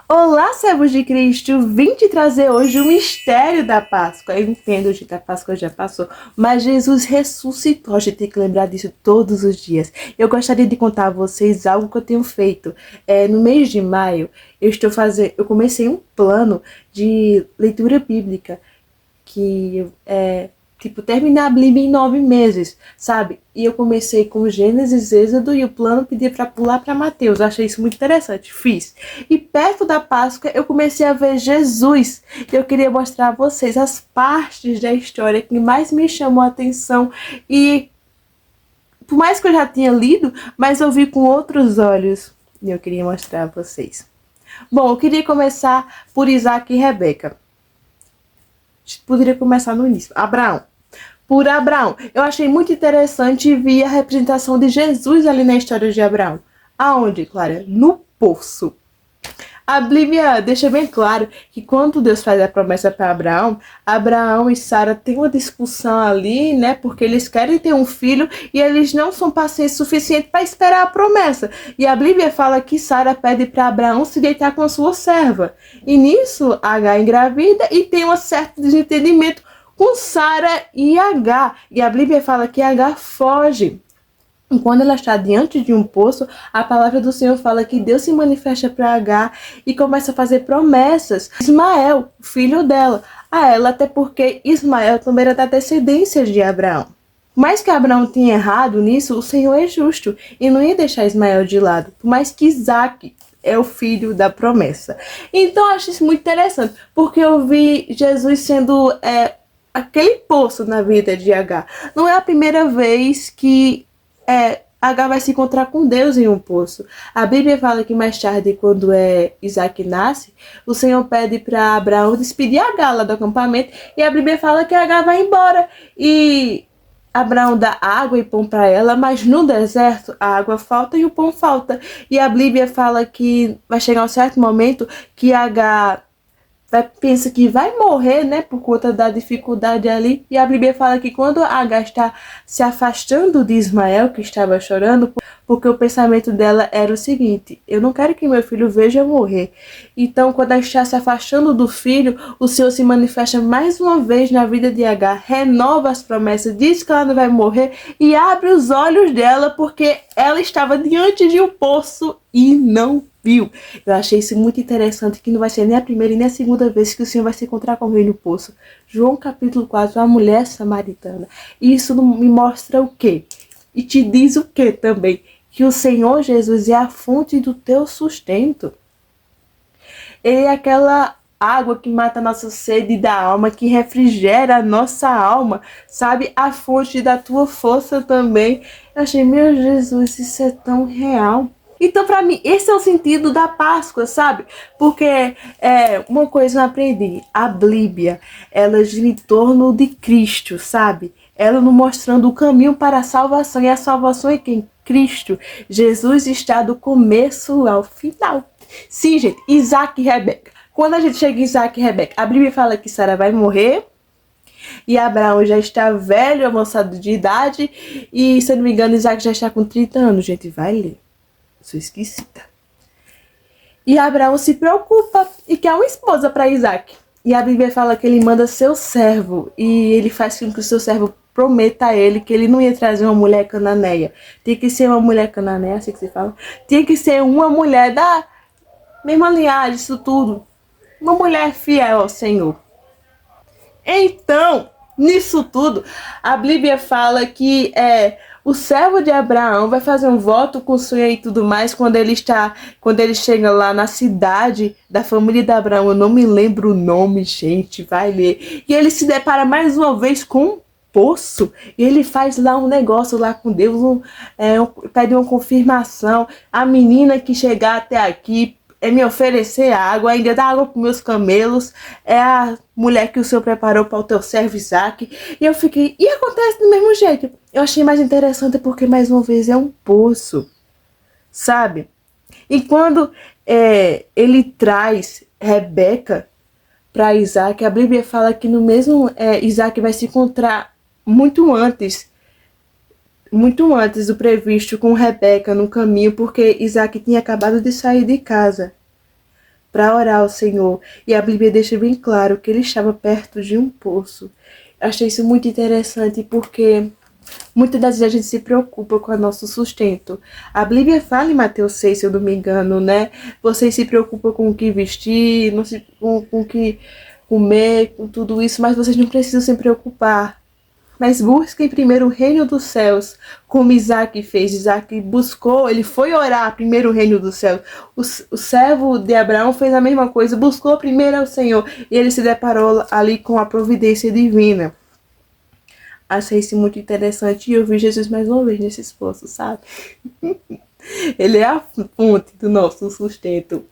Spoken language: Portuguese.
Olá, servos de Cristo! Vim te trazer hoje o mistério da Páscoa. Eu entendo que a Páscoa já passou, mas Jesus ressuscitou. A gente tem que lembrar disso todos os dias. Eu gostaria de contar a vocês algo que eu tenho feito. No mês de maio, eu comecei um plano de leitura bíblica que é tipo terminar a Bíblia em 9 meses, sabe? E eu comecei com Gênesis, Êxodo e o plano pedia para pular para Mateus. Eu achei isso muito interessante, fiz. E perto da Páscoa eu comecei a ver Jesus. Eu queria mostrar a vocês as partes da história que mais me chamou a atenção e por mais que eu já tinha lido, mas eu vi com outros olhos e eu queria mostrar a vocês. Bom, eu queria começar por Isaac e Rebeca. Poderia começar no início. Abraão. Por Abraão. Eu achei muito interessante ver a representação de Jesus ali na história de Abraão. Aonde, Clara? No poço. A Bíblia deixa bem claro que quando Deus faz a promessa para Abraão, Abraão e Sara têm uma discussão ali, né? Porque eles querem ter um filho e eles não são pacientes suficientes para esperar a promessa. E a Bíblia fala que Sara pede para Abraão se deitar com a sua serva. E nisso, Agar engravida e tem um certo desentendimento com Sara e Agar. E a Bíblia fala que Agar foge. E quando ela está diante de um poço, a palavra do Senhor fala que Deus se manifesta para Agar e começa a fazer promessas. Ismael, filho dela, a ela, até porque Ismael também era da descendência de Abraão. Mas que Abraão tinha errado nisso, o Senhor é justo e não ia deixar Ismael de lado, por mais que Isaac é o filho da promessa. Então eu acho isso muito interessante, porque eu vi Jesus sendo aquele poço na vida de Agar. Não é a primeira vez que Agar vai se encontrar com Deus em um poço. A Bíblia fala que mais tarde, quando Isaac nasce, o Senhor pede para Abraão despedir Agar lá do acampamento, e a Bíblia fala que Agar vai embora. E Abraão dá água e pão para ela, mas no deserto a água falta e o pão falta. E a Bíblia fala que vai chegar um certo momento que Agar pensa que vai morrer, né, por conta da dificuldade ali. E a Bíblia fala que quando Agar está se afastando de Ismael, que estava chorando, porque o pensamento dela era o seguinte: eu não quero que meu filho veja eu morrer. Então, quando ela está se afastando do filho, o Senhor se manifesta mais uma vez na vida de Agar, renova as promessas, diz que ela não vai morrer e abre os olhos dela, porque ela estava diante de um poço e não viu. Eu achei isso muito interessante, que não vai ser nem a primeira e nem a segunda vez que o Senhor vai se encontrar com ele no poço. João capítulo 4, a mulher samaritana. E isso me mostra o quê? E te diz o quê também? Que o Senhor Jesus é a fonte do teu sustento. Ele é aquela água que mata a nossa sede da alma, que refrigera a nossa alma, sabe? A fonte da tua força também. Eu achei, meu Jesus, isso é tão real. Então, para mim, esse é o sentido da Páscoa, sabe? Porque uma coisa eu aprendi, a Bíblia, ela gira em torno de Cristo, sabe? Ela nos mostrando o caminho para a salvação. E a salvação é quem? Cristo. Jesus está do começo ao final. Sim, gente, Isaac e Rebeca. Quando a gente chega em Isaac e Rebeca, a Bíblia fala que Sara vai morrer. E Abraão já está velho, avançado de idade. E, se eu não me engano, Isaac já está com 30 anos. Gente, vai ler. Sou esquecida. E Abraão se preocupa e quer uma esposa para Isaac. E a Bíblia fala que ele manda seu servo. E ele faz com que o seu servo prometa a ele que ele não ia trazer uma mulher cananeia. Tem que ser uma mulher cananeia, assim que se fala. Tem que ser uma mulher da mesma linhagem, isso tudo. Uma mulher fiel ao Senhor. Então, nisso tudo, a Bíblia fala que o servo de Abraão vai fazer um voto com o Senhor e tudo mais quando ele chega lá na cidade da família de Abraão. Eu não me lembro o nome, gente, vai ler. E ele se depara mais uma vez com um poço. E ele faz lá um negócio lá com Deus, pede uma confirmação. A menina que chegar até aqui me oferecer água, ainda dá água para meus camelos, é a mulher que o Senhor preparou para o teu servo Isaac. E eu fiquei, e acontece do mesmo jeito. Eu achei mais interessante porque, mais uma vez, é um poço, sabe? E quando ele traz Rebeca para Isaac, a Bíblia fala que no mesmo Isaac vai se encontrar muito antes do previsto com Rebeca no caminho, porque Isaac tinha acabado de sair de casa. para orar ao Senhor. E a Bíblia deixa bem claro que ele estava perto de um poço. Achei isso muito interessante porque muitas das vezes a gente se preocupa com o nosso sustento. A Bíblia fala em Mateus 6, se eu não me engano, né? Vocês se preocupam com o que vestir, não se, com o que comer, com tudo isso, mas vocês não precisam se preocupar. Mas busquem primeiro o reino dos céus, como Isaac fez. Isaac buscou, ele foi orar primeiro o reino dos céus. O servo de Abraão fez a mesma coisa, buscou primeiro ao Senhor. E ele se deparou ali com a providência divina. Achei isso muito interessante e eu vi Jesus mais uma vez nesse esforço, sabe? Ele é a fonte do nosso sustento.